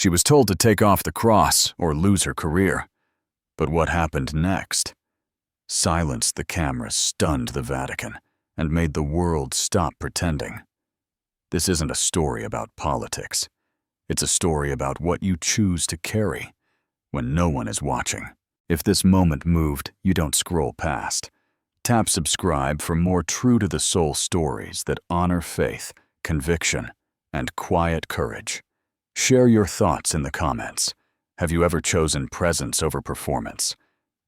She was told to take off the cross or lose her career. But what happened next? Silence the cameras stunned the Vatican and made the world stop pretending. This isn't a story about politics. It's a story about what you choose to carry when no one is watching. If this moment moved, you don't scroll past. Tap subscribe for more true-to-the-soul stories that honor faith, conviction, and quiet courage. Share your thoughts in the comments. Have you ever chosen presence over performance?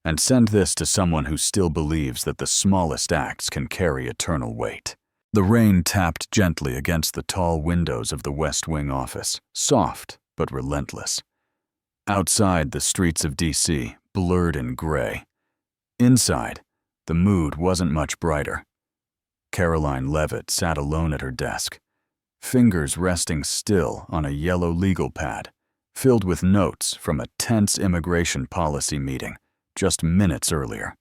And send this to someone who still believes that the smallest acts can carry eternal weight. The rain tapped gently against the tall windows of the West Wing office, soft but relentless. Outside, the streets of D.C. blurred in gray. Inside, the mood wasn't much brighter. Karoline Leavitt sat alone at her desk, fingers resting still on a yellow legal pad, filled with notes from a tense immigration policy meeting just minutes earlier.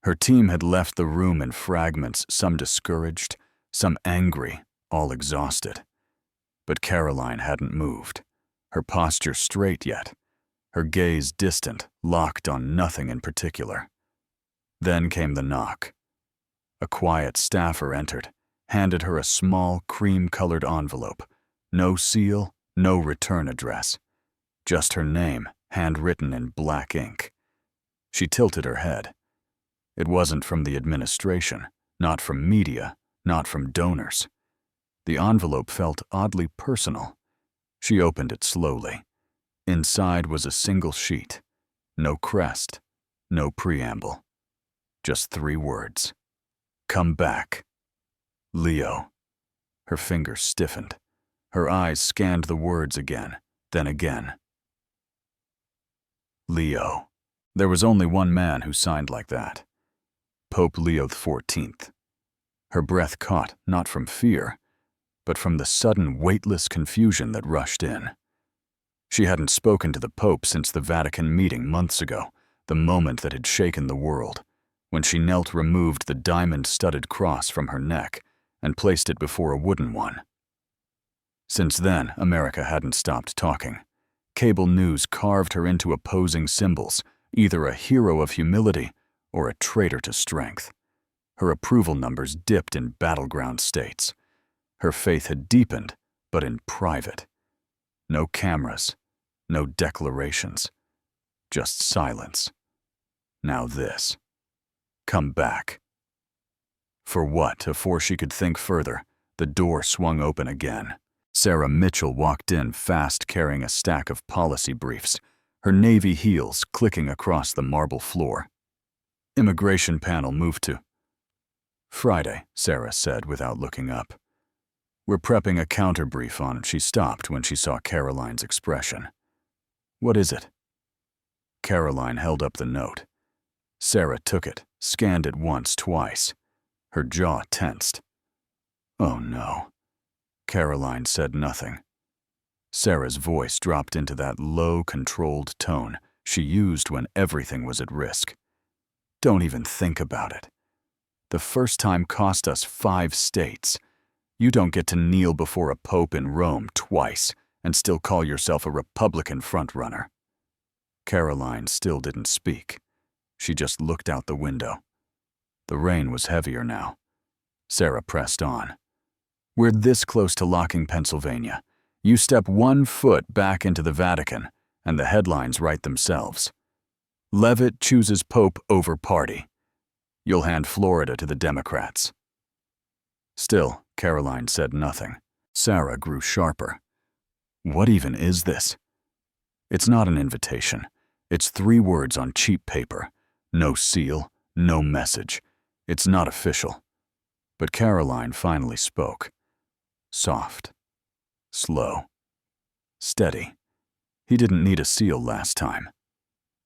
Her team had left the room in fragments, some discouraged, some angry, all exhausted. But Karoline hadn't moved, her posture straight yet, her gaze distant, locked on nothing in particular. Then came the knock. A quiet staffer entered, handed her a small, cream-colored envelope. No seal, no return address. Just her name, handwritten in black ink. She tilted her head. It wasn't from the administration, not from media, not from donors. The envelope felt oddly personal. She opened it slowly. Inside was a single sheet. No crest, no preamble. Just 3 words. Come back. Leo. Her fingers stiffened. Her eyes scanned the words again, then again. Leo. There was only one man who signed like that. Pope Leo XIV. Her breath caught, not from fear, but from the sudden weightless confusion that rushed in. She hadn't spoken to the Pope since the Vatican meeting months ago, the moment that had shaken the world, when she knelt removed the diamond-studded cross from her neck and placed it before a wooden one. Since then, America hadn't stopped talking. Cable news carved her into opposing symbols, either a hero of humility or a traitor to strength. Her approval numbers dipped in battleground states. Her faith had deepened, but in private. No cameras, no declarations, just silence. Now this. Come back. For what? Before she could think further, the door swung open again. Sarah Mitchell walked in fast, carrying a stack of policy briefs, her navy heels clicking across the marble floor. Immigration panel moved to Friday, Sarah said without looking up. We're prepping a counter-brief on it. She stopped when she saw Karoline's expression. What is it? Karoline held up the note. Sarah took it, scanned it once, twice. Her jaw tensed. Oh no. Karoline said nothing. Sarah's voice dropped into that low, controlled tone she used when everything was at risk. Don't even think about it. The first time cost us 5 states. You don't get to kneel before a pope in Rome twice and still call yourself a Republican frontrunner. Karoline still didn't speak. She just looked out the window. The rain was heavier now. Sarah pressed on. We're this close to locking Pennsylvania. You step 1 foot back into the Vatican, and the headlines write themselves. Leavitt chooses Pope over party. You'll hand Florida to the Democrats. Still, Karoline said nothing. Sarah grew sharper. What even is this? It's not an invitation. It's 3 words on cheap paper. No seal, no message. It's not official. But Karoline finally spoke. Soft. Slow. Steady. He didn't need a seal last time.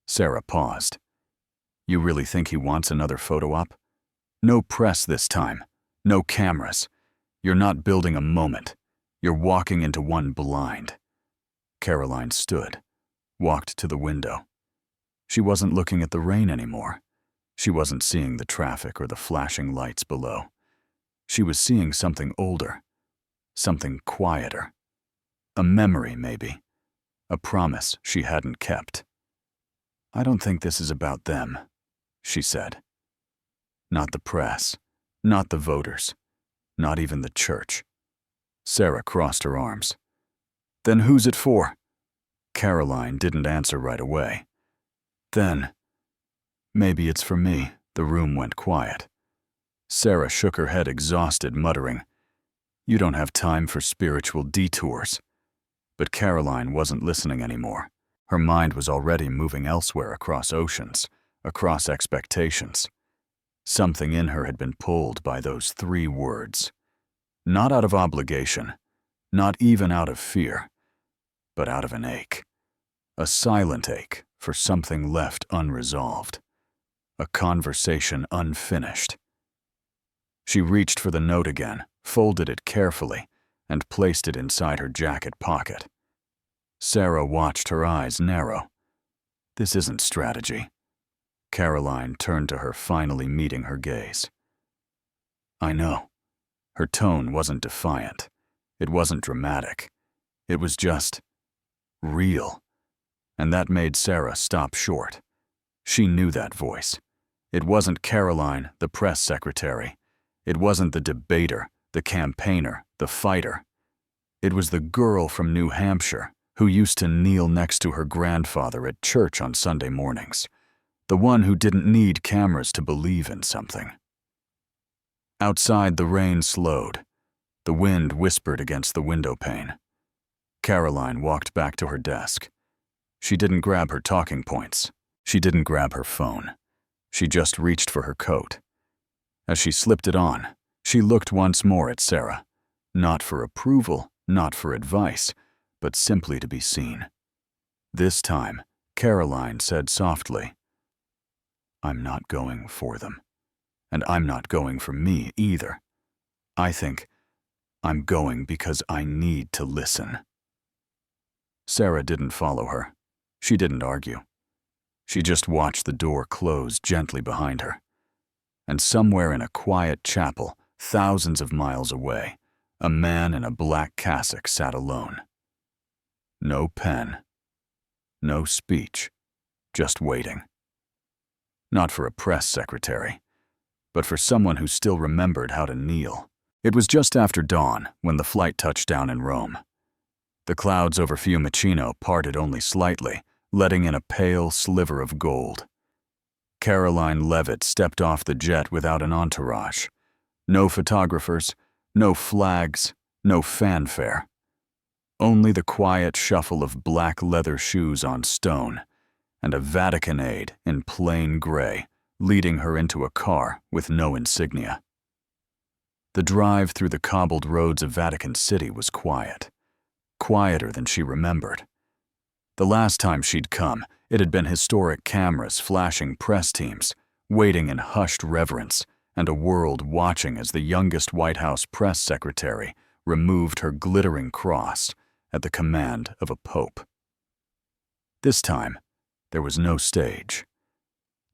Sarah paused. You really think he wants another photo op? No press this time. No cameras. You're not building a moment. You're walking into one blind. Karoline stood, walked to the window. She wasn't looking at the rain anymore. She wasn't seeing the traffic or the flashing lights below. She was seeing something older, something quieter. A memory, maybe. a promise she hadn't kept. "I don't think this is about them," she said. "Not the press, not the voters, not even the church." Sarah crossed her arms. "Then who's it for?" Karoline didn't answer right away. "Then, maybe it's for me." The room went quiet. Sarah shook her head exhausted, muttering, "You don't have time for spiritual detours." But Karoline wasn't listening anymore. Her mind was already moving elsewhere, across oceans, across expectations. Something in her had been pulled by those 3 words. Not out of obligation, not even out of fear, but out of an ache. A silent ache for something left unresolved. A conversation unfinished. She reached for the note again, folded it carefully, and placed it inside her jacket pocket. Sarah watched her eyes narrow. "This isn't strategy." Karoline turned to her, finally meeting her gaze. "I know." Her tone wasn't defiant. It wasn't dramatic. It was just real. And that made Sarah stop short. She knew that voice. It wasn't Karoline, the press secretary. It wasn't the debater, the campaigner, the fighter. It was the girl from New Hampshire who used to kneel next to her grandfather at church on Sunday mornings. The one who didn't need cameras to believe in something. Outside, the rain slowed. The wind whispered against the window pane. Karoline walked back to her desk. She didn't grab her talking points. She didn't grab her phone. She just reached for her coat. As she slipped it on, she looked once more at Sarah, not for approval, not for advice, but simply to be seen. This time, Karoline said softly, "I'm not going for them, and I'm not going for me either. I think I'm going because I need to listen." Sarah didn't follow her. She didn't argue. She just watched the door close gently behind her. And somewhere in a quiet chapel, thousands of miles away, a man in a black cassock sat alone. No pen, no speech, just waiting. Not for a press secretary, but for someone who still remembered how to kneel. It was just after dawn when the flight touched down in Rome. The clouds over Fiumicino parted only slightly, letting in a pale sliver of gold. Karoline Leavitt stepped off the jet without an entourage. No photographers, no flags, no fanfare. Only the quiet shuffle of black leather shoes on stone, and a Vatican aide in plain gray leading her into a car with no insignia. The drive through the cobbled roads of Vatican City was quiet, quieter than she remembered. The last time she'd come, it had been historic cameras flashing press teams, waiting in hushed reverence, and a world watching as the youngest White House press secretary removed her glittering cross at the command of a pope. This time, there was no stage.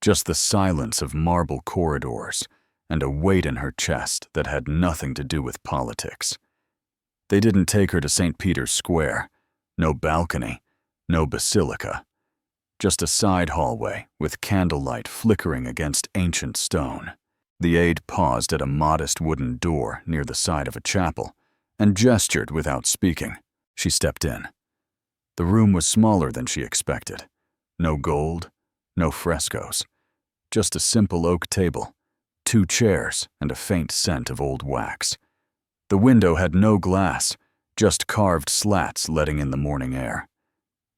Just the silence of marble corridors and a weight in her chest that had nothing to do with politics. They didn't take her to St. Peter's Square. No balcony, no basilica. Just a side hallway with candlelight flickering against ancient stone. The aide paused at a modest wooden door near the side of a chapel and gestured without speaking. She stepped in. The room was smaller than she expected. No gold, no frescoes. Just a simple oak table, 2 chairs, and a faint scent of old wax. The window had no glass, just carved slats letting in the morning air.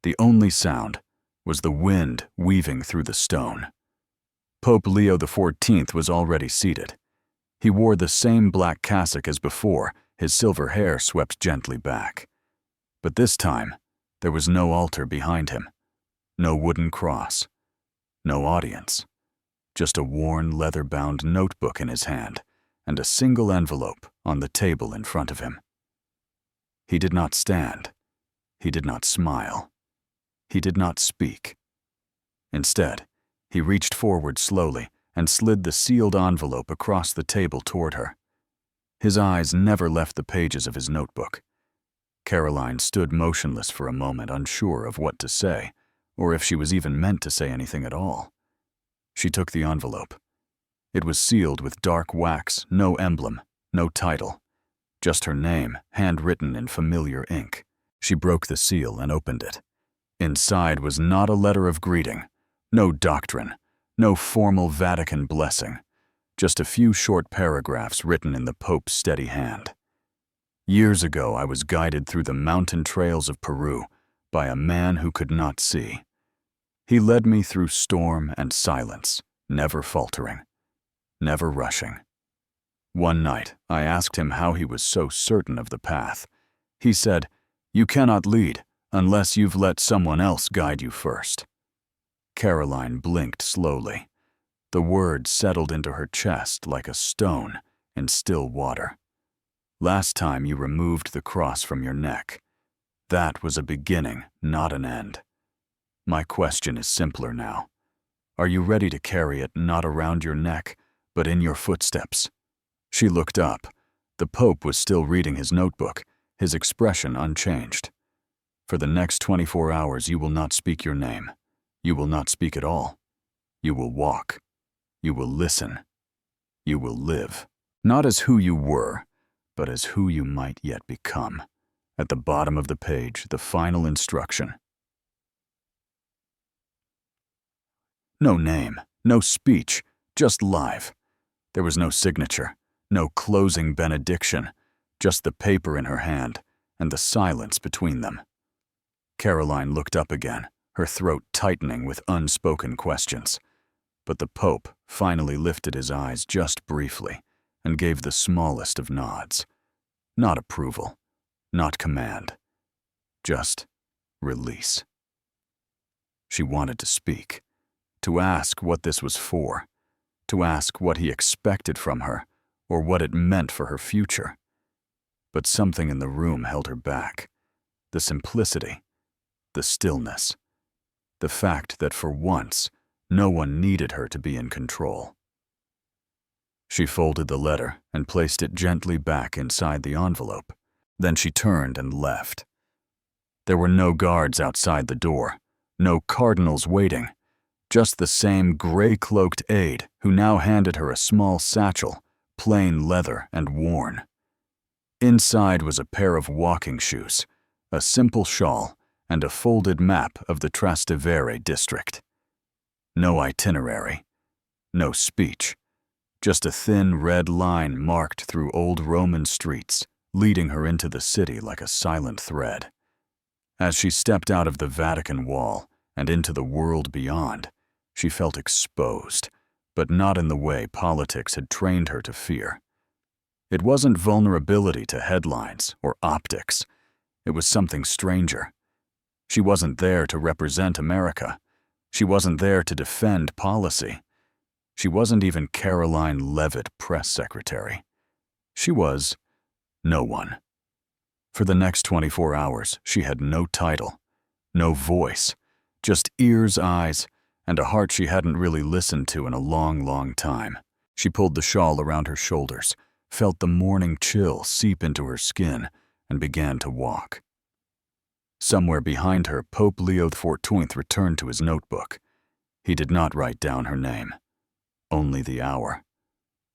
The only sound was the wind weaving through the stone. Pope Leo XIV was already seated. He wore the same black cassock as before, his silver hair swept gently back. But this time, there was no altar behind him, no wooden cross, no audience, just a worn leather-bound notebook in his hand and a single envelope on the table in front of him. He did not stand. He did not smile. He did not speak. Instead, he reached forward slowly and slid the sealed envelope across the table toward her. His eyes never left the pages of his notebook. Karoline stood motionless for a moment, unsure of what to say, or if she was even meant to say anything at all. She took the envelope. It was sealed with dark wax, no emblem, no title. Just her name, handwritten in familiar ink. She broke the seal and opened it. Inside was not a letter of greeting, no doctrine, no formal Vatican blessing, just a few short paragraphs written in the Pope's steady hand. Years ago, I was guided through the mountain trails of Peru by a man who could not see. He led me through storm and silence, never faltering, never rushing. One night, I asked him how he was so certain of the path. He said, "You cannot lead unless you've let someone else guide you first." Karoline blinked slowly. The words settled into her chest like a stone in still water. "Last time you removed the cross from your neck. That was a beginning, not an end. My question is simpler now. Are you ready to carry it not around your neck, but in your footsteps?" She looked up. The Pope was still reading his notebook, his expression unchanged. "For the next 24 hours you will not speak your name. You will not speak at all. You will walk. You will listen. You will live. Not as who you were, but as who you might yet become." At the bottom of the page, the final instruction. No name, no speech, just live. There was no signature, no closing benediction, just the paper in her hand and the silence between them. Karoline looked up again, her throat tightening with unspoken questions. But the Pope finally lifted his eyes just briefly and gave the smallest of nods. Not approval, not command, just release. She wanted to speak, to ask what this was for, to ask what he expected from her or what it meant for her future. But something in the room held her back. The simplicity, the stillness, the fact that for once, no one needed her to be in control. She folded the letter and placed it gently back inside the envelope. Then she turned and left. There were no guards outside the door, no cardinals waiting, just the same gray-cloaked aide who now handed her a small satchel, plain leather and worn. Inside was a pair of walking shoes, a simple shawl, and a folded map of the Trastevere district. No itinerary, no speech, just a thin red line marked through old Roman streets, leading her into the city like a silent thread. As she stepped out of the Vatican wall and into the world beyond, she felt exposed, but not in the way politics had trained her to fear. It wasn't vulnerability to headlines or optics. It was something stranger. She wasn't there to represent America. She wasn't there to defend policy. She wasn't even Karoline Leavitt, press secretary. She was no one. For the next 24 hours, she had no title, no voice, just ears, eyes, and a heart she hadn't really listened to in a long, long time. She pulled the shawl around her shoulders, felt the morning chill seep into her skin, and began to walk. Somewhere behind her, Pope Leo XIV returned to his notebook. He did not write down her name, only the hour.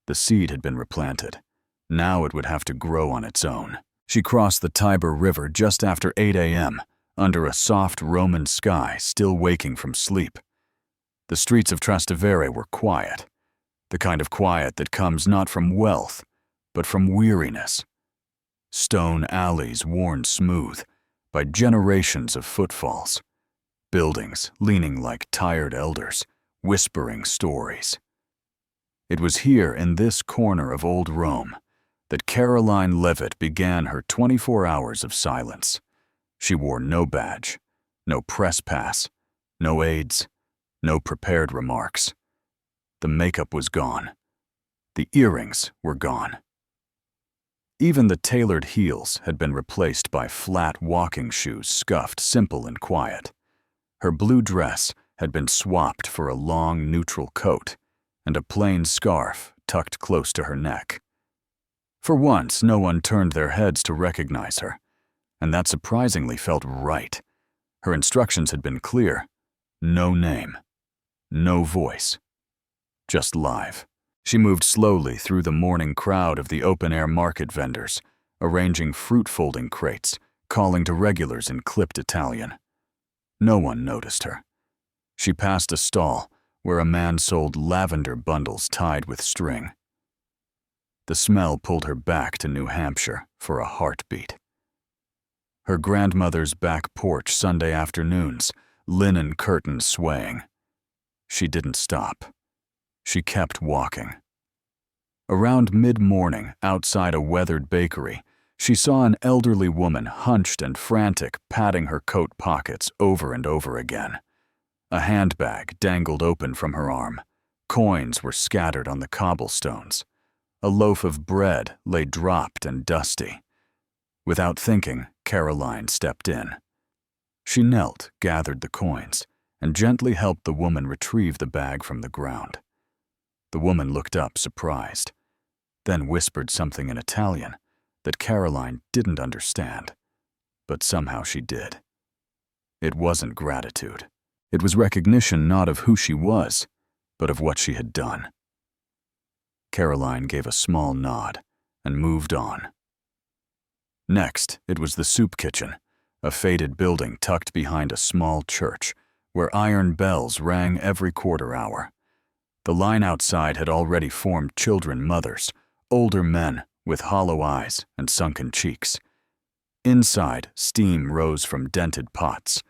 The seed had been replanted. Now it would have to grow on its own. She crossed the Tiber River just after 8 a.m., under a soft Roman sky, still waking from sleep. The streets of Trastevere were quiet, the kind of quiet that comes not from wealth, but from weariness. Stone alleys worn smooth by generations of footfalls, buildings leaning like tired elders, whispering stories. It was here in this corner of old Rome that Karoline Leavitt began her 24 hours of silence. She wore no badge, no press pass, no aides, no prepared remarks. The makeup was gone. The earrings were gone. Even the tailored heels had been replaced by flat walking shoes, scuffed, simple and quiet. Her blue dress had been swapped for a long, neutral coat and a plain scarf tucked close to her neck. For once, no one turned their heads to recognize her, and that surprisingly felt right. Her instructions had been clear. No name. No voice. Just live. She moved slowly through the morning crowd of the open-air market vendors, arranging fruit-folding crates, calling to regulars in clipped Italian. No one noticed her. She passed a stall where a man sold lavender bundles tied with string. The smell pulled her back to New Hampshire for a heartbeat. Her grandmother's back porch Sunday afternoons, linen curtains swaying. She didn't stop. She kept walking. Around mid-morning, outside a weathered bakery, she saw an elderly woman hunched and frantic, patting her coat pockets over and over again. A handbag dangled open from her arm. Coins were scattered on the cobblestones. A loaf of bread lay dropped and dusty. Without thinking, Karoline stepped in. She knelt, gathered the coins, and gently helped the woman retrieve the bag from the ground. The woman looked up, surprised, then whispered something in Italian that Karoline didn't understand, but somehow she did. It wasn't gratitude. It was recognition not of who she was, but of what she had done. Karoline gave a small nod and moved on. Next, it was the soup kitchen, a faded building tucked behind a small church where iron bells rang every quarter hour. The line outside had already formed children mothers, older men with hollow eyes and sunken cheeks. Inside, steam rose from dented pots,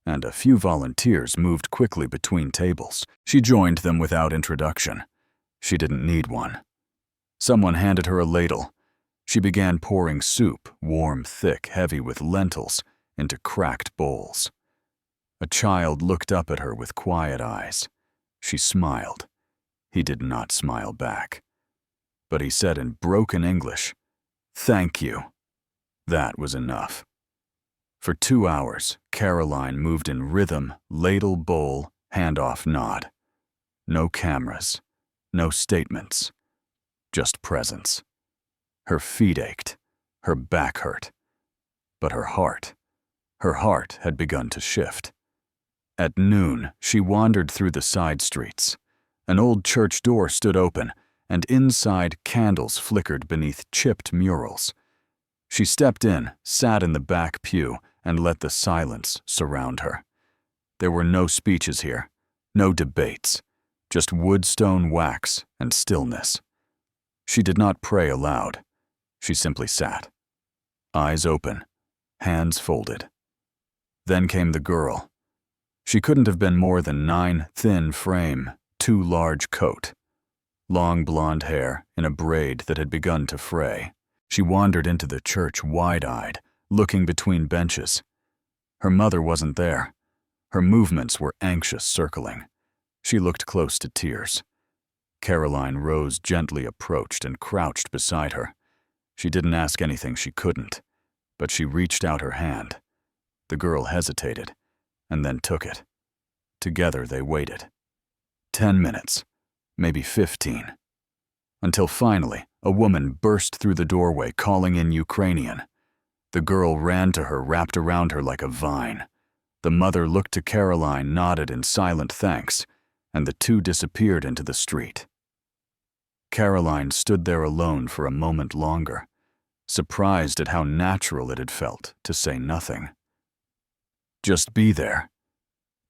and a few volunteers moved quickly between tables. She joined them without introduction. She didn't need one. Someone handed her a ladle. She began pouring soup, warm, thick, heavy with lentils, into cracked bowls. A child looked up at her with quiet eyes. She smiled. He did not smile back. But he said in broken English, "Thank you." That was enough. For 2 hours, Karoline moved in rhythm, ladle, bowl, handoff, nod. No cameras, no statements, just presence. Her feet ached, her back hurt, but her heart had begun to shift. At noon, she wandered through the side streets. An old church door stood open, and inside candles flickered beneath chipped murals. She stepped in, sat in the back pew, and let the silence surround her. There were no speeches here, no debates, just woodstone wax and stillness. She did not pray aloud. She simply sat, eyes open, hands folded. Then came the girl. She couldn't have been more than 9, thin frame, too large coat. Long blonde hair in a braid that had begun to fray. She wandered into the church wide-eyed, looking between benches. Her mother wasn't there. Her movements were anxious circling. She looked close to tears. Karoline rose, gently approached and crouched beside her. She didn't ask anything she couldn't, but she reached out her hand. The girl hesitated, and then took it. Together they waited. 10 minutes, maybe 15, until finally a woman burst through the doorway calling in Ukrainian. The girl ran to her, wrapped around her like a vine. The mother looked to Karoline, nodded in silent thanks, and the two disappeared into the street. Karoline stood there alone for a moment longer, surprised at how natural it had felt to say nothing. Just be there.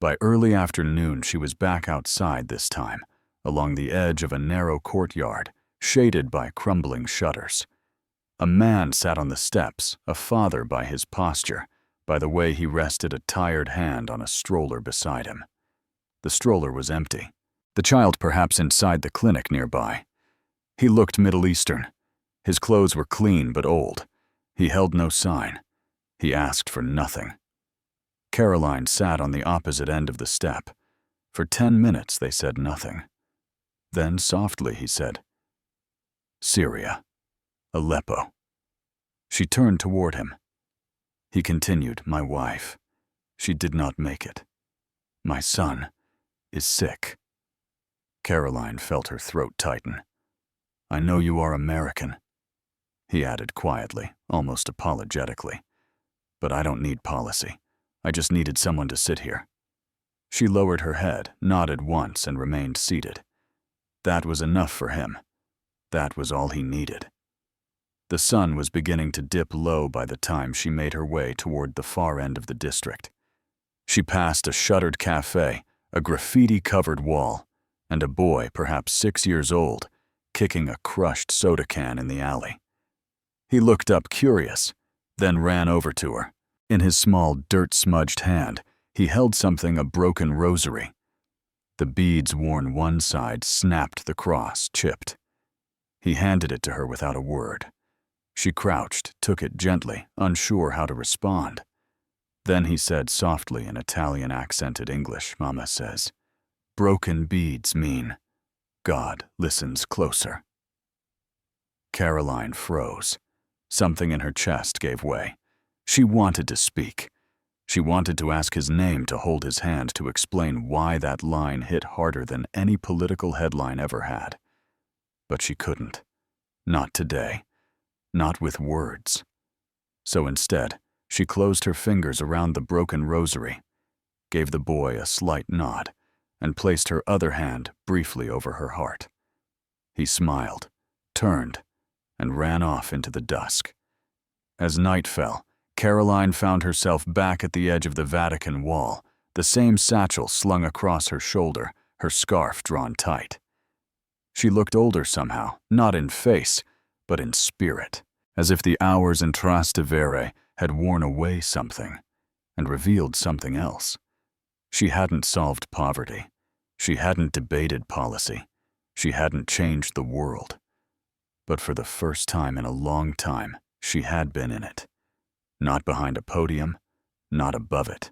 By early afternoon, she was back outside this time, along the edge of a narrow courtyard, shaded by crumbling shutters. A man sat on the steps, a father by his posture, by the way he rested a tired hand on a stroller beside him. The stroller was empty, the child perhaps inside the clinic nearby. He looked Middle Eastern. His clothes were clean but old. He held no sign. He asked for nothing. Karoline sat on the opposite end of the step. For 10 minutes they said nothing. Then softly he said, "Syria, Aleppo." She turned toward him. He continued, "My wife, she did not make it. My son is sick." Karoline felt her throat tighten. "I know you are American," he added quietly, almost apologetically. But I don't need policy. I just needed someone to sit here." She lowered her head, nodded once, and remained seated. That was enough for him. That was all he needed. The sun was beginning to dip low by the time she made her way toward the far end of the district. She passed a shuttered cafe, a graffiti-covered wall, and a boy, perhaps 6 years old, kicking a crushed soda can in the alley. He looked up curious, then ran over to her. In his small, dirt-smudged hand, he held something a broken rosary. The beads worn one side snapped, the cross chipped. He handed it to her without a word. She crouched, took it gently, unsure how to respond. Then he said softly in Italian-accented English, "Mama says, broken beads mean God listens closer." Karoline froze. Something in her chest gave way. She wanted to speak. She wanted to ask his name, to hold his hand, to explain why that line hit harder than any political headline ever had. But she couldn't. Not today. Not with words. So instead, she closed her fingers around the broken rosary, gave the boy a slight nod, and placed her other hand briefly over her heart. He smiled, turned, and ran off into the dusk. As night fell, Karoline found herself back at the edge of the Vatican wall, the same satchel slung across her shoulder, her scarf drawn tight. She looked older somehow, not in face, but in spirit, as if the hours in Trastevere had worn away something and revealed something else. She hadn't solved poverty. She hadn't debated policy. She hadn't changed the world. But for the first time in a long time, she had been in it. Not behind a podium, not above it,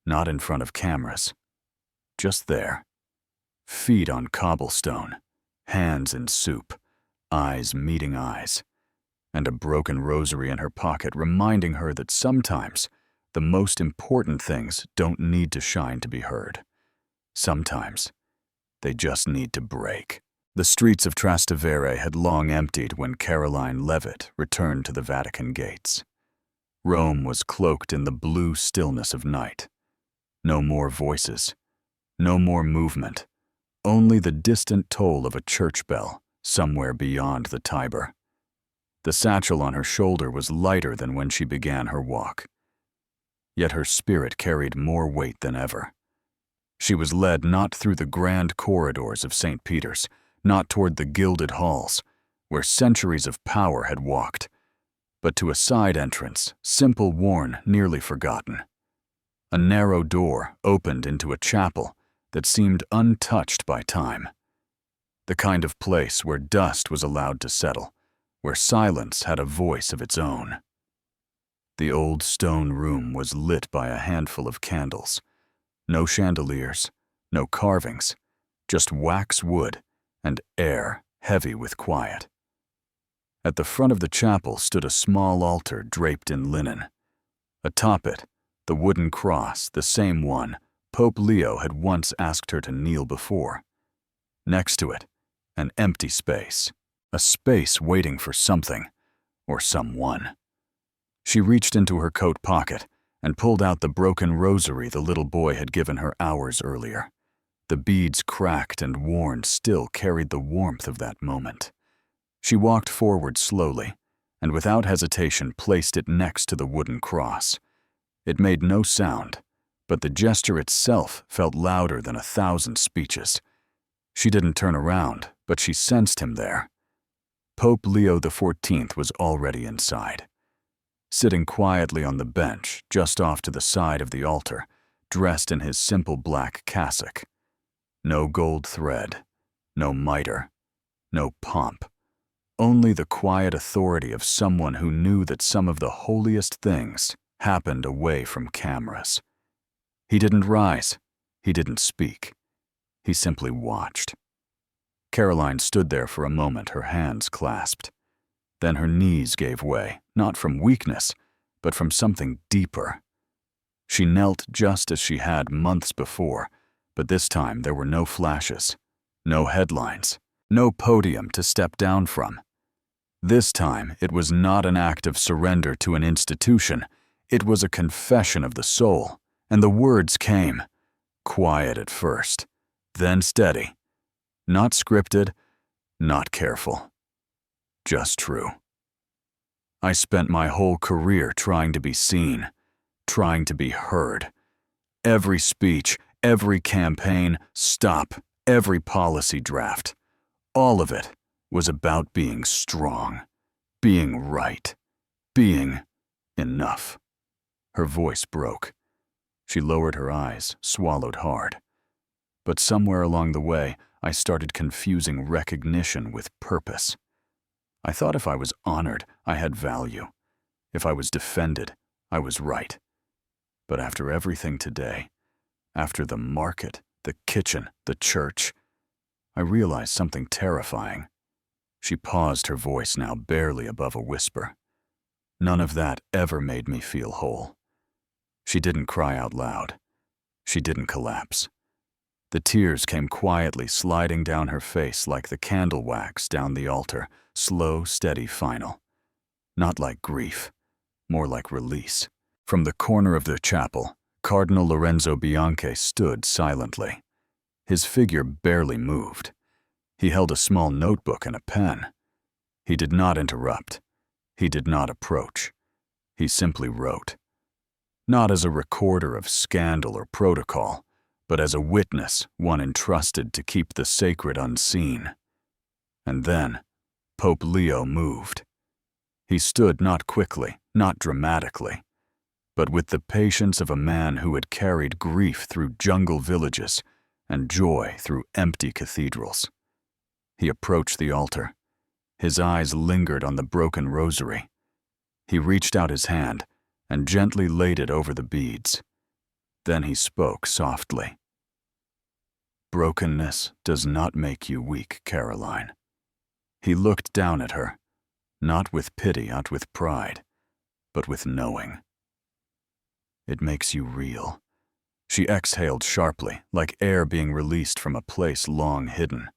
not in front of cameras. Just there. Feet on cobblestone, hands in soup, eyes meeting eyes, and a broken rosary in her pocket reminding her that sometimes the most important things don't need to shine to be heard. Sometimes they just need to break. The streets of Trastevere had long emptied when Karoline Leavitt returned to the Vatican gates. Rome was cloaked in the blue stillness of night. No more voices, no more movement, only the distant toll of a church bell somewhere beyond the Tiber. The satchel on her shoulder was lighter than when she began her walk. Yet her spirit carried more weight than ever. She was led not through the grand corridors of St. Peter's, not toward the gilded halls, where centuries of power had walked, but to a side entrance, simple, worn, nearly forgotten. A narrow door opened into a chapel that seemed untouched by time. The kind of place where dust was allowed to settle, where silence had a voice of its own. The old stone room was lit by a handful of candles. No chandeliers, no carvings, just wax wood and air heavy with quiet. At the front of the chapel stood a small altar draped in linen. Atop it, the wooden cross, the same one Pope Leo had once asked her to kneel before. Next to it, an empty space, a space waiting for something or someone. She reached into her coat pocket and pulled out the broken rosary the little boy had given her hours earlier. The beads, cracked and worn, still carried the warmth of that moment. She walked forward slowly, and without hesitation placed it next to the wooden cross. It made no sound, but the gesture itself felt louder than 1,000 speeches. She didn't turn around, but she sensed him there. Pope Leo XIV was already inside. Sitting quietly on the bench just off to the side of the altar, dressed in his simple black cassock. No gold thread, no mitre, no pomp. Only the quiet authority of someone who knew that some of the holiest things happened away from cameras. He didn't rise. He didn't speak. He simply watched. Karoline stood there for a moment, her hands clasped. Then her knees gave way, not from weakness, but from something deeper. She knelt just as she had months before, but this time there were no flashes, no headlines, no podium to step down from. This time it was not an act of surrender to an institution, It was a confession of the soul, and the words came, quiet at first, then steady. Not scripted, not careful. Just true. I spent my whole career trying to be seen, trying to be heard. Every speech, every campaign, stop, every policy draft. All of it was about being strong, being right, being enough. Her voice broke. She lowered her eyes, swallowed hard. But somewhere along the way, I started confusing recognition with purpose. I thought if I was honored, I had value. If I was defended, I was right. But after everything today, after the market, the kitchen, the church, I realized something terrifying. She paused, her voice now barely above a whisper. None of that ever made me feel whole. She didn't cry out loud. She didn't collapse. The tears came quietly sliding down her face like the candle wax down the altar, slow, steady, final. Not like grief, more like release. From the corner of the chapel, Cardinal Lorenzo Bianchi stood silently. His figure barely moved. He held a small notebook and a pen. He did not interrupt. He did not approach. He simply wrote. Not as a recorder of scandal or protocol, but as a witness, one entrusted to keep the sacred unseen. And then, Pope Leo moved. He stood not quickly, not dramatically, but with the patience of a man who had carried grief through jungle villages and joy through empty cathedrals. He approached the altar. His eyes lingered on the broken rosary. He reached out his hand and gently laid it over the beads. Then he spoke softly. Brokenness does not make you weak, Karoline. He looked down at her, not with pity, not with pride, but with knowing. It makes you real. She exhaled sharply, like air being released from a place long hidden.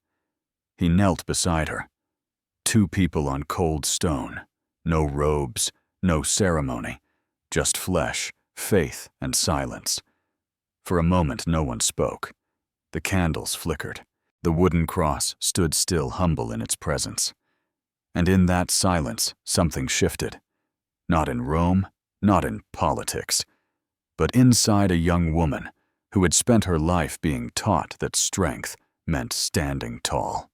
He knelt beside her. Two people on cold stone. No robes, no ceremony, just flesh, faith, and silence. For a moment, no one spoke. The candles flickered. The wooden cross stood still, humble in its presence. And in that silence, something shifted. Not in Rome, not in politics, but inside a young woman who had spent her life being taught that strength meant standing tall.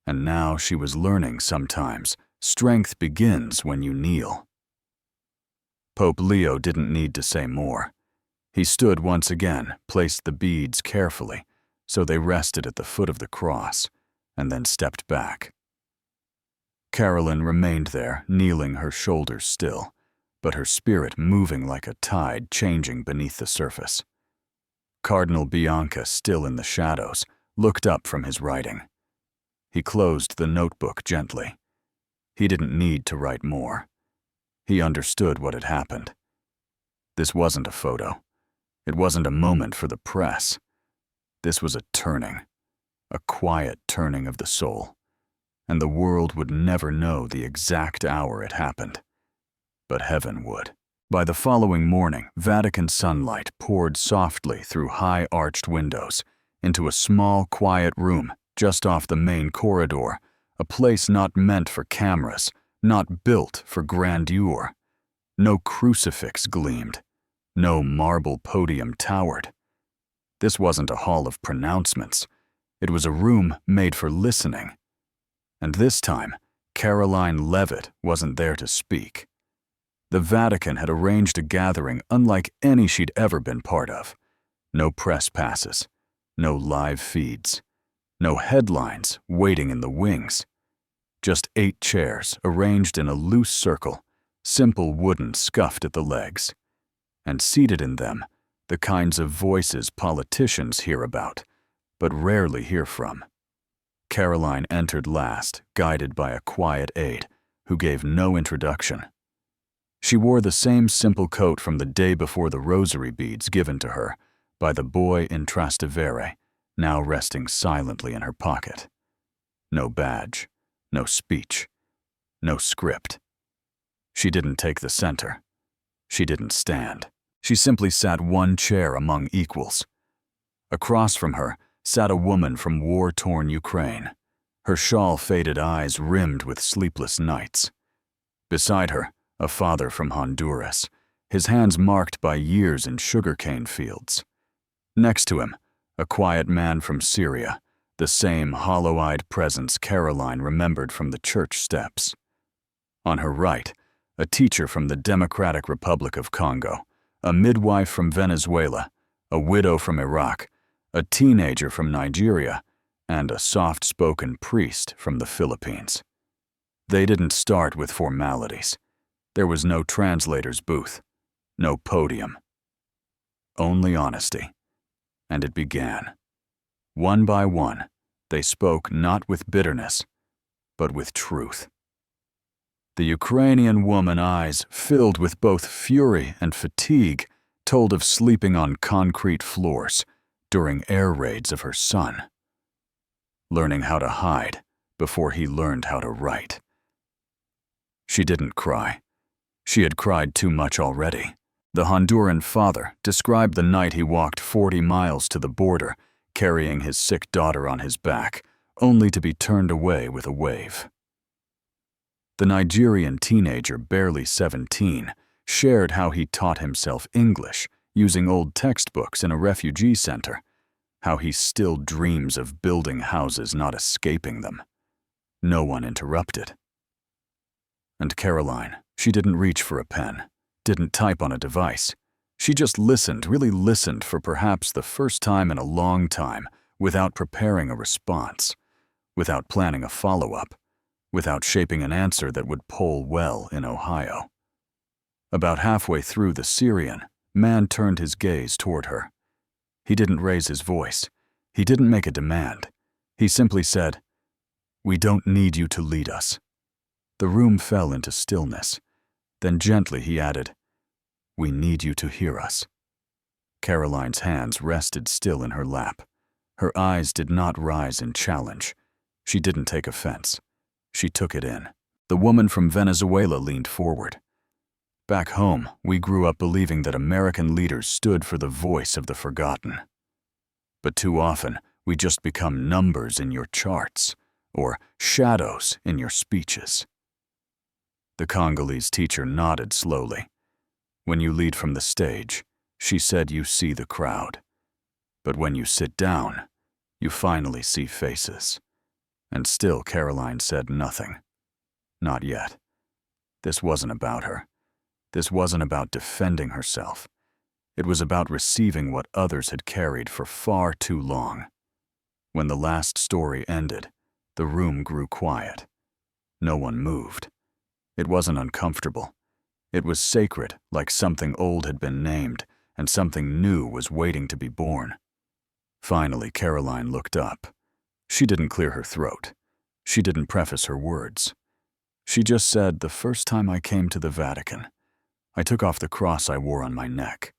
And now she was learning sometimes, strength begins when you kneel. Pope Leo didn't need to say more. He stood once again, placed the beads carefully, so they rested at the foot of the cross, and then stepped back. Karoline remained there, kneeling, her shoulders still, but her spirit moving like a tide changing beneath the surface. Cardinal Bianchi, still in the shadows, looked up from his writing. He closed the notebook gently. He didn't need to write more. He understood what had happened. This wasn't a photo. It wasn't a moment for the press. This was a turning, a quiet turning of the soul, and the world would never know the exact hour it happened. But heaven would. By the following morning, Vatican sunlight poured softly through high-arched windows into a small, quiet room just off the main corridor, a place not meant for cameras, not built for grandeur. No crucifix gleamed. No marble podium towered. This wasn't a hall of pronouncements. It was a room made for listening. And this time, Karoline Leavitt wasn't there to speak. The Vatican had arranged a gathering unlike any she'd ever been part of. No press passes, no live feeds, no headlines waiting in the wings. Just 8 chairs arranged in a loose circle, simple wooden scuffed at the legs. And seated in them, the kinds of voices politicians hear about, but rarely hear from. Karoline entered last, guided by a quiet aide, who gave no introduction. She wore the same simple coat from the day before the rosary beads given to her by the boy in Trastevere, now resting silently in her pocket. No badge, no speech, no script. She didn't take the center. She didn't stand. She simply sat one chair among equals. Across from her sat a woman from war-torn Ukraine, her shawl-faded eyes rimmed with sleepless nights. Beside her, a father from Honduras, his hands marked by years in sugarcane fields. Next to him, a quiet man from Syria, the same hollow-eyed presence Karoline remembered from the church steps. On her right, a teacher from the Democratic Republic of Congo, a midwife from Venezuela, a widow from Iraq, a teenager from Nigeria, and a soft-spoken priest from the Philippines. They didn't start with formalities. There was no translator's booth, no podium. Only honesty. And it began. One by one, they spoke not with bitterness, but with truth. The Ukrainian woman's eyes, filled with both fury and fatigue, told of sleeping on concrete floors during air raids of her son. Learning how to hide before he learned how to write. She didn't cry. She had cried too much already. The Honduran father described the night he walked 40 miles to the border, carrying his sick daughter on his back, only to be turned away with a wave. The Nigerian teenager, barely 17, shared how he taught himself English using old textbooks in a refugee center, how he still dreams of building houses, not escaping them. No one interrupted. And Karoline, she didn't reach for a pen, didn't type on a device. She just listened, really listened for perhaps the first time in a long time, without preparing a response, without planning a follow-up, without shaping an answer that would poll well in Ohio. About halfway through, the Syrian man turned his gaze toward her. He didn't raise his voice. He didn't make a demand. He simply said, "We don't need you to lead us." The room fell into stillness. Then gently he added, "We need you to hear us." Karoline's hands rested still in her lap. Her eyes did not rise in challenge. She didn't take offense. She took it in. The woman from Venezuela leaned forward. Back home, we grew up believing that American leaders stood for the voice of the forgotten. But too often, we just become numbers in your charts, or shadows in your speeches. The Congolese teacher nodded slowly. When you lead from the stage, she said, you see the crowd. But when you sit down, you finally see faces. And still Karoline said nothing. Not yet. This wasn't about her. This wasn't about defending herself. It was about receiving what others had carried for far too long. When the last story ended, the room grew quiet. No one moved. It wasn't uncomfortable. It was sacred, like something old had been named, and something new was waiting to be born. Finally, Karoline looked up. She didn't clear her throat. She didn't preface her words. She just said, "The first time I came to the Vatican, I took off the cross I wore on my neck."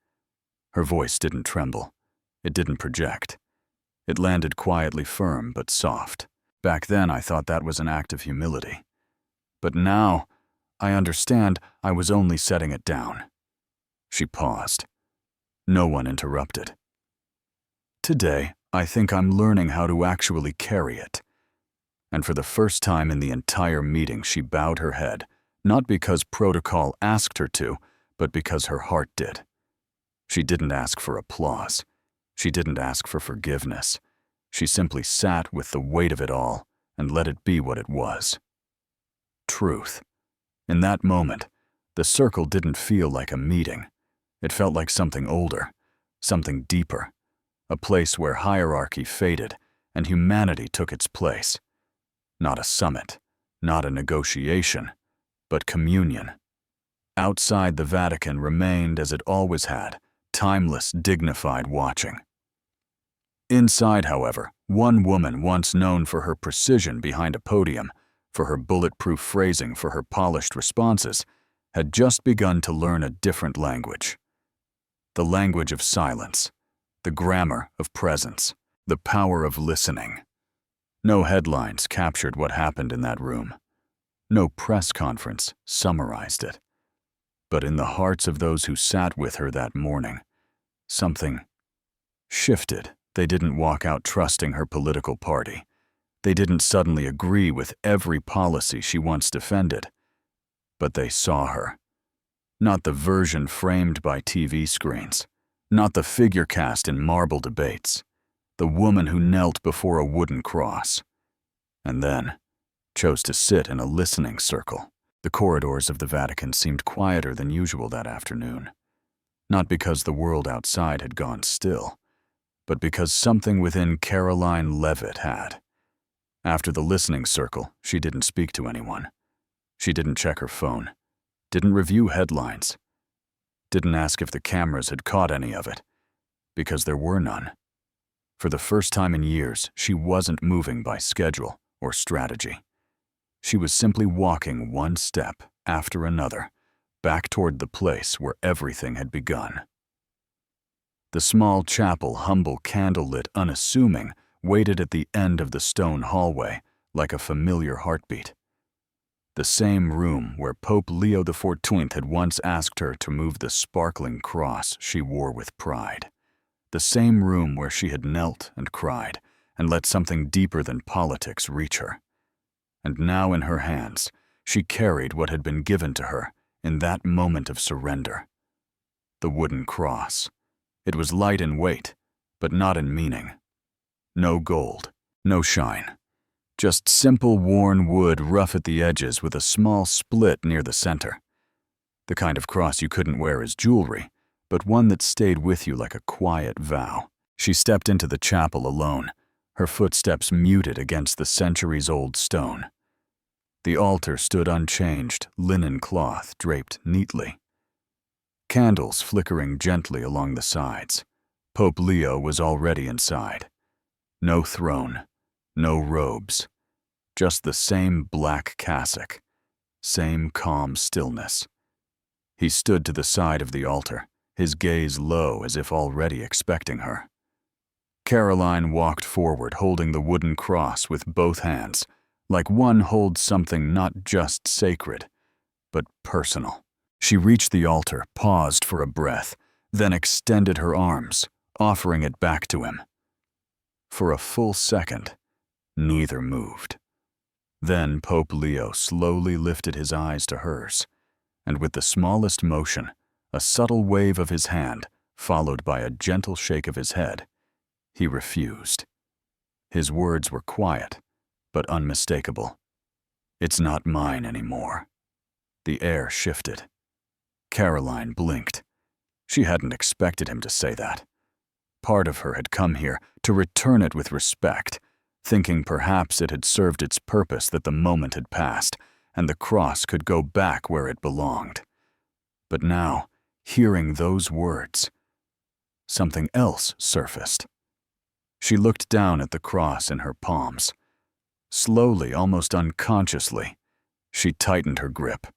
Her voice didn't tremble. It didn't project. It landed quietly firm but soft. Back then, I thought that was an act of humility. But now, I understand I was only setting it down. She paused. No one interrupted. Today, I think I'm learning how to actually carry it. And for the first time in the entire meeting, she bowed her head, not because protocol asked her to, but because her heart did. She didn't ask for applause. She didn't ask for forgiveness. She simply sat with the weight of it all and let it be what it was. Truth. In that moment, the circle didn't feel like a meeting. It felt like something older, something deeper, a place where hierarchy faded and humanity took its place. Not a summit, not a negotiation, but communion. Outside the Vatican remained as it always had, timeless, dignified watching. Inside, however, one woman once known for her precision behind a podium, for her bulletproof phrasing, for her polished responses, had just begun to learn a different language. The language of silence, the grammar of presence, the power of listening. No headlines captured what happened in that room. No press conference summarized it. But in the hearts of those who sat with her that morning, something shifted. They didn't walk out trusting her political party. They didn't suddenly agree with every policy she once defended. But they saw her. Not the version framed by TV screens. Not the figure cast in marble debates. The woman who knelt before a wooden cross. And then chose to sit in a listening circle. The corridors of the Vatican seemed quieter than usual that afternoon. Not because the world outside had gone still, but because something within Karoline Leavitt had. After the listening circle, she didn't speak to anyone. She didn't check her phone, didn't review headlines, didn't ask if the cameras had caught any of it, because there were none. For the first time in years, she wasn't moving by schedule or strategy. She was simply walking one step after another, back toward the place where everything had begun. The small chapel, humble, candlelit, unassuming, waited at the end of the stone hallway like a familiar heartbeat. The same room where Pope Leo XIV had once asked her to move the sparkling cross she wore with pride. The same room where she had knelt and cried and let something deeper than politics reach her. And now in her hands, she carried what had been given to her in that moment of surrender. The wooden cross. It was light in weight, but not in meaning. No gold, no shine. Just simple worn wood rough at the edges with a small split near the center. The kind of cross you couldn't wear as jewelry, but one that stayed with you like a quiet vow. She stepped into the chapel alone, her footsteps muted against the centuries-old stone. The altar stood unchanged, linen cloth draped neatly. Candles flickering gently along the sides. Pope Leo was already inside. No throne, no robes, just the same black cassock, same calm stillness. He stood to the side of the altar, his gaze low as if already expecting her. Karoline walked forward, holding the wooden cross with both hands, like one holds something not just sacred, but personal. She reached the altar, paused for a breath, then extended her arms, offering it back to him. For a full second, neither moved. Then Pope Leo slowly lifted his eyes to hers, and with the smallest motion, a subtle wave of his hand, followed by a gentle shake of his head, he refused. His words were quiet, but unmistakable. "It's not mine anymore." The air shifted. Karoline blinked. She hadn't expected him to say that. Part of her had come here to return it with respect, thinking perhaps it had served its purpose, that the moment had passed, and the cross could go back where it belonged. But now, hearing those words, something else surfaced. She looked down at the cross in her palms. Slowly, almost unconsciously, she tightened her grip.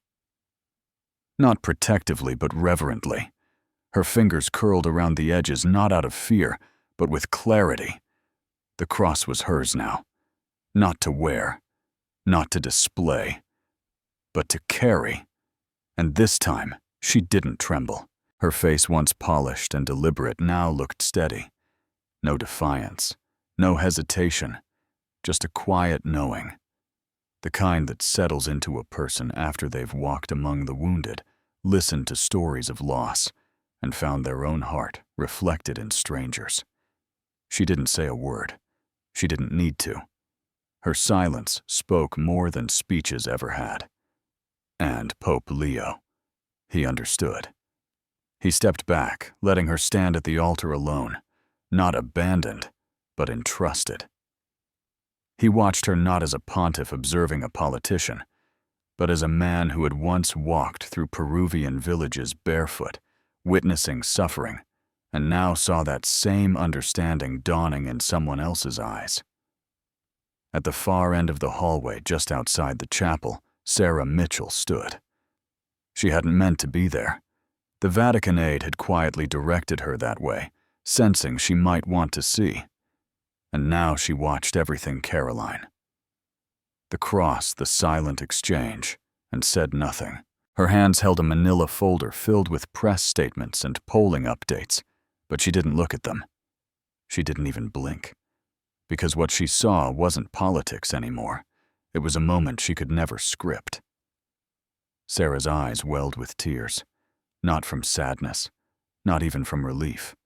Not protectively, but reverently. Her fingers curled around the edges, not out of fear, but with clarity. The cross was hers now. Not to wear, not to display, but to carry. And this time, she didn't tremble. Her face, once polished and deliberate, now looked steady. No defiance, no hesitation, just a quiet knowing. The kind that settles into a person after they've walked among the wounded, listened to stories of loss, and found their own heart reflected in strangers. She didn't say a word. She didn't need to. Her silence spoke more than speeches ever had. And Pope Leo, he understood. He stepped back, letting her stand at the altar alone, not abandoned, but entrusted. He watched her not as a pontiff observing a politician, but as a man who had once walked through Peruvian villages barefoot, witnessing suffering, and now saw that same understanding dawning in someone else's eyes. At the far end of the hallway, just outside the chapel, Sarah Mitchell stood. She hadn't meant to be there. The Vatican aide had quietly directed her that way, sensing she might want to see. And now she watched everything Karoline. The cross, the silent exchange, and said nothing. Her hands held a manila folder filled with press statements and polling updates, but she didn't look at them. She didn't even blink. Because what she saw wasn't politics anymore. It was a moment she could never script. Sarah's eyes welled with tears, not from sadness, not even from relief,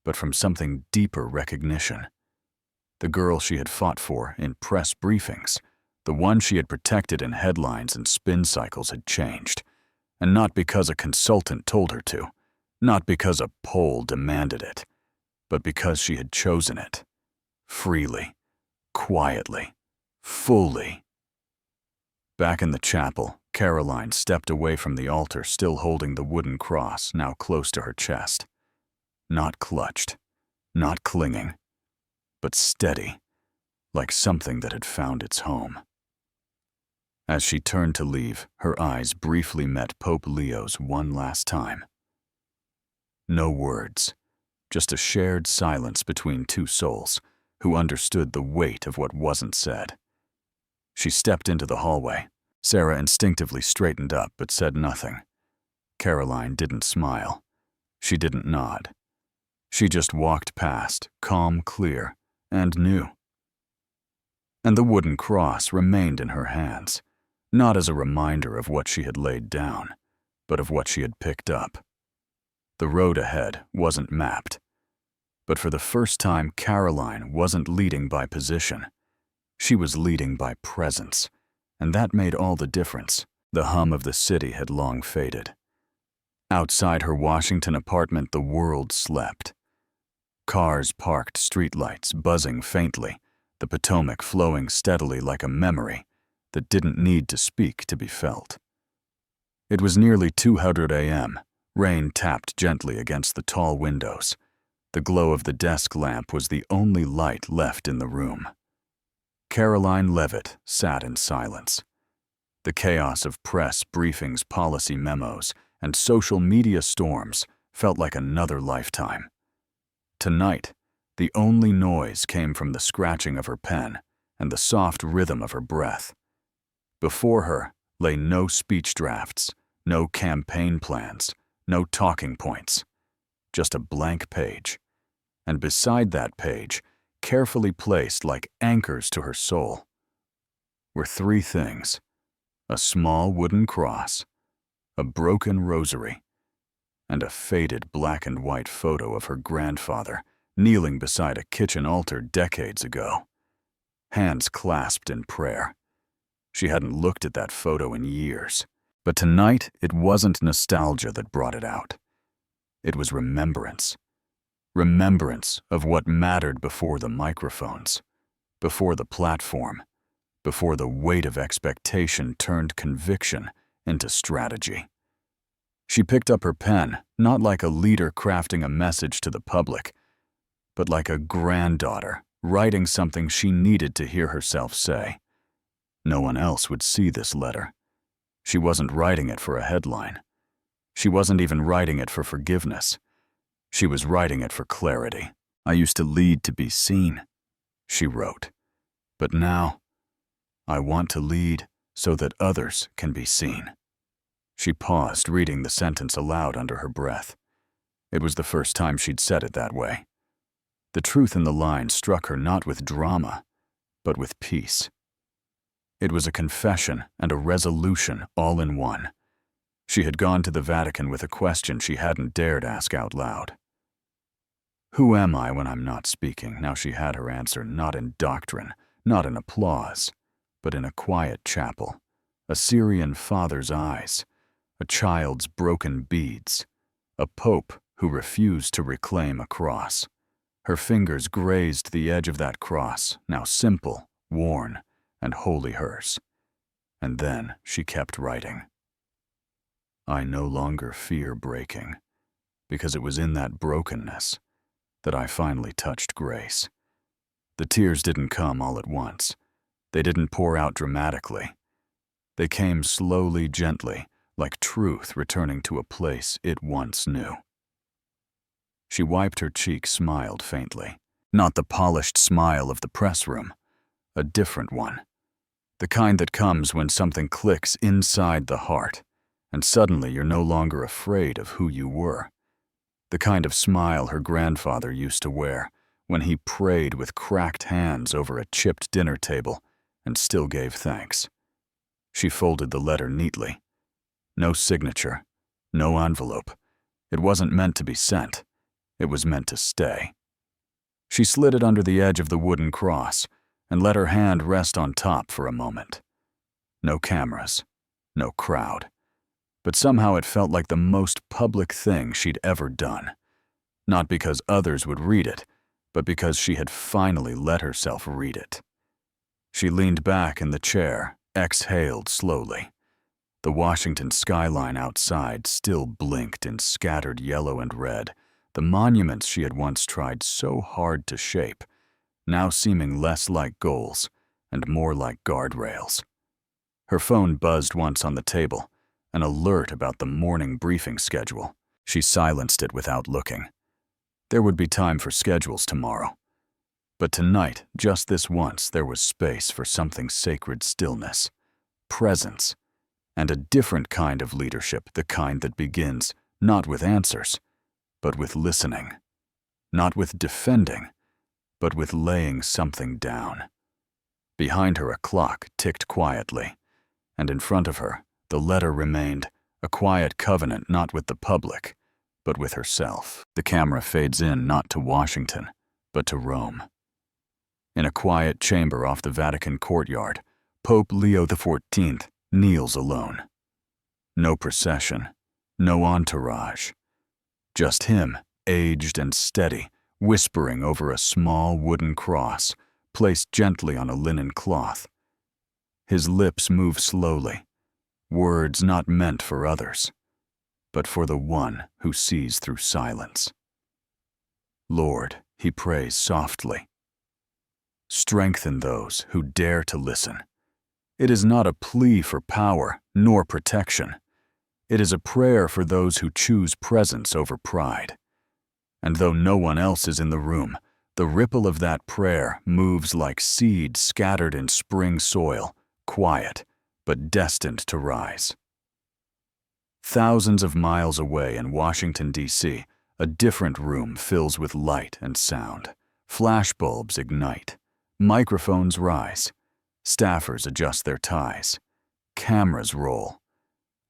but from something deeper recognition. The girl she had fought for in press briefings, the one she had protected in headlines and spin cycles, had changed. And not because a consultant told her to, not because a poll demanded it, but because she had chosen it. Freely, quietly, fully. Back in the chapel, Karoline stepped away from the altar, still holding the wooden cross, now close to her chest. Not clutched, not clinging, but steady, like something that had found its home. As she turned to leave, her eyes briefly met Pope Leo's one last time. No words, just a shared silence between two souls who understood the weight of what wasn't said. She stepped into the hallway. Sarah instinctively straightened up but said nothing. Karoline didn't smile. She didn't nod. She just walked past, calm, clear, and new. And the wooden cross remained in her hands, not as a reminder of what she had laid down, but of what she had picked up. The road ahead wasn't mapped. But for the first time, Karoline wasn't leading by position. She was leading by presence, and that made all the difference. The hum of the city had long faded. Outside her Washington apartment, the world slept. Cars parked, streetlights buzzing faintly, the Potomac flowing steadily like a memory that didn't need to speak to be felt. It was nearly 2:00 a.m. Rain tapped gently against the tall windows. The glow of the desk lamp was the only light left in the room. Karoline Leavitt sat in silence. The chaos of press briefings, policy memos, and social media storms felt like another lifetime. Tonight, the only noise came from the scratching of her pen and the soft rhythm of her breath. Before her lay no speech drafts, no campaign plans, no talking points, just a blank page. And beside that page, carefully placed like anchors to her soul, were three things: a small wooden cross, a broken rosary, and a faded black and white photo of her grandfather kneeling beside a kitchen altar decades ago, hands clasped in prayer. She hadn't looked at that photo in years, but tonight it wasn't nostalgia that brought it out. It was remembrance. Remembrance of what mattered before the microphones, before the platform, before the weight of expectation turned conviction into strategy. She picked up her pen, not like a leader crafting a message to the public, but like a granddaughter writing something she needed to hear herself say. No one else would see this letter. She wasn't writing it for a headline. She wasn't even writing it for forgiveness. She was writing it for clarity. "I used to lead to be seen," she wrote. "But now, I want to lead so that others can be seen." She paused, reading the sentence aloud under her breath. It was the first time she'd said it that way. The truth in the line struck her not with drama, but with peace. It was a confession and a resolution all in one. She had gone to the Vatican with a question she hadn't dared ask out loud. Who am I when I'm not speaking? Now she had her answer, not in doctrine, not in applause, but in a quiet chapel, a Syrian father's eyes, a child's broken beads, a pope who refused to reclaim a cross. Her fingers grazed the edge of that cross, now simple, worn, and wholly hers. And then she kept writing. I no longer fear breaking, because it was in that brokenness that I finally touched grace. The tears didn't come all at once. They didn't pour out dramatically. They came slowly, gently, like truth returning to a place it once knew. She wiped her cheek, smiled faintly. Not the polished smile of the press room, a different one. The kind that comes when something clicks inside the heart, and suddenly you're no longer afraid of who you were. The kind of smile her grandfather used to wear when he prayed with cracked hands over a chipped dinner table and still gave thanks. She folded the letter neatly. No signature, no envelope. It wasn't meant to be sent. It was meant to stay. She slid it under the edge of the wooden cross and let her hand rest on top for a moment. No cameras, no crowd. But somehow it felt like the most public thing she'd ever done. Not because others would read it, but because she had finally let herself read it. She leaned back in the chair, exhaled slowly. The Washington skyline outside still blinked in scattered yellow and red, the monuments she had once tried so hard to shape, now seeming less like goals and more like guardrails. Her phone buzzed once on the table, an alert about the morning briefing schedule. She silenced it without looking. There would be time for schedules tomorrow. But tonight, just this once, there was space for something sacred stillness, presence, and a different kind of leadership, the kind that begins not with answers, but with listening, not with defending, but with laying something down. Behind her, a clock ticked quietly, and in front of her, the letter remained, a quiet covenant not with the public, but with herself. The camera fades in not to Washington, but to Rome. In a quiet chamber off the Vatican courtyard, Pope Leo XIV kneels alone. No procession, no entourage. Just him, aged and steady, whispering over a small wooden cross, placed gently on a linen cloth. His lips move slowly, words not meant for others, but for the one who sees through silence. Lord, he prays softly. Strengthen those who dare to listen. It is not a plea for power nor protection. It is a prayer for those who choose presence over pride. And though no one else is in the room, the ripple of that prayer moves like seed scattered in spring soil, quiet, but destined to rise. Thousands of miles away in Washington, D.C., a different room fills with light and sound. Flashbulbs ignite. Microphones rise. Staffers adjust their ties. Cameras roll.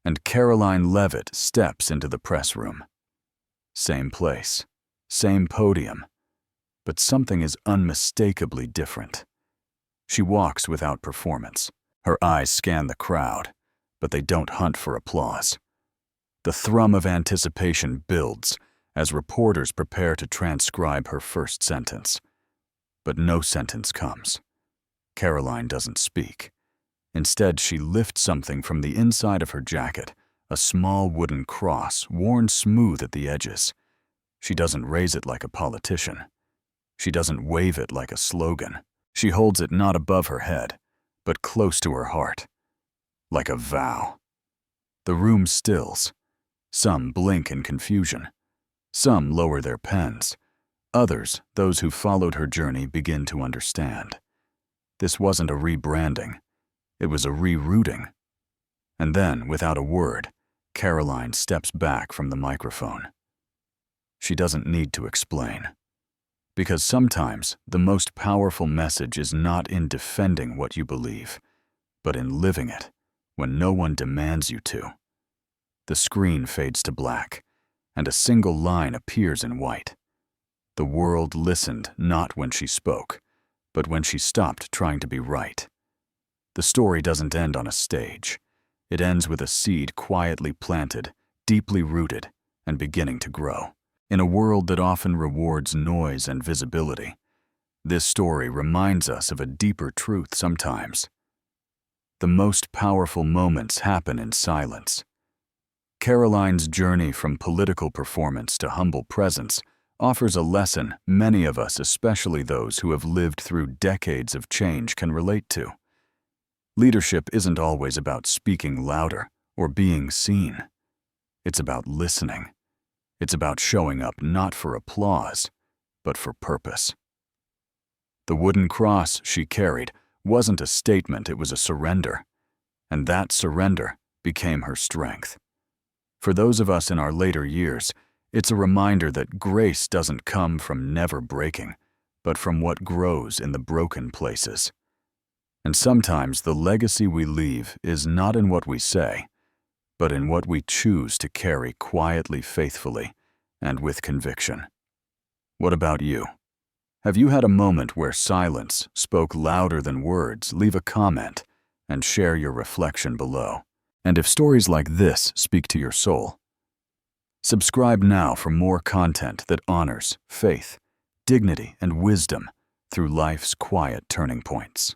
And Karoline Leavitt steps into the press room. Same place, same podium, but something is unmistakably different. She walks without performance. Her eyes scan the crowd, but they don't hunt for applause. The thrum of anticipation builds as reporters prepare to transcribe her first sentence. But no sentence comes. Karoline doesn't speak. Instead, she lifts something from the inside of her jacket, a small wooden cross worn smooth at the edges. She doesn't raise it like a politician. She doesn't wave it like a slogan. She holds it not above her head, but close to her heart, like a vow. The room stills. Some blink in confusion. Some lower their pens. Others, those who followed her journey, begin to understand. This wasn't a rebranding. It was a rerouting. And then, without a word, Karoline steps back from the microphone. She doesn't need to explain. Because sometimes the most powerful message is not in defending what you believe, but in living it when no one demands you to. The screen fades to black, and a single line appears in white. The world listened not when she spoke, but when she stopped trying to be right. The story doesn't end on a stage. It ends with a seed quietly planted, deeply rooted, and beginning to grow. In a world that often rewards noise and visibility, this story reminds us of a deeper truth sometimes. The most powerful moments happen in silence. Karoline's journey from political performance to humble presence offers a lesson many of us, especially those who have lived through decades of change, can relate to. Leadership isn't always about speaking louder or being seen. It's about listening. It's about showing up not for applause, but for purpose. The wooden cross she carried wasn't a statement, it was a surrender. And that surrender became her strength. For those of us in our later years, it's a reminder that grace doesn't come from never breaking, but from what grows in the broken places. And sometimes the legacy we leave is not in what we say, but in what we choose to carry quietly, faithfully, and with conviction. What about you? Have you had a moment where silence spoke louder than words? Leave a comment and share your reflection below. And if stories like this speak to your soul, subscribe now for more content that honors faith, dignity, and wisdom through life's quiet turning points.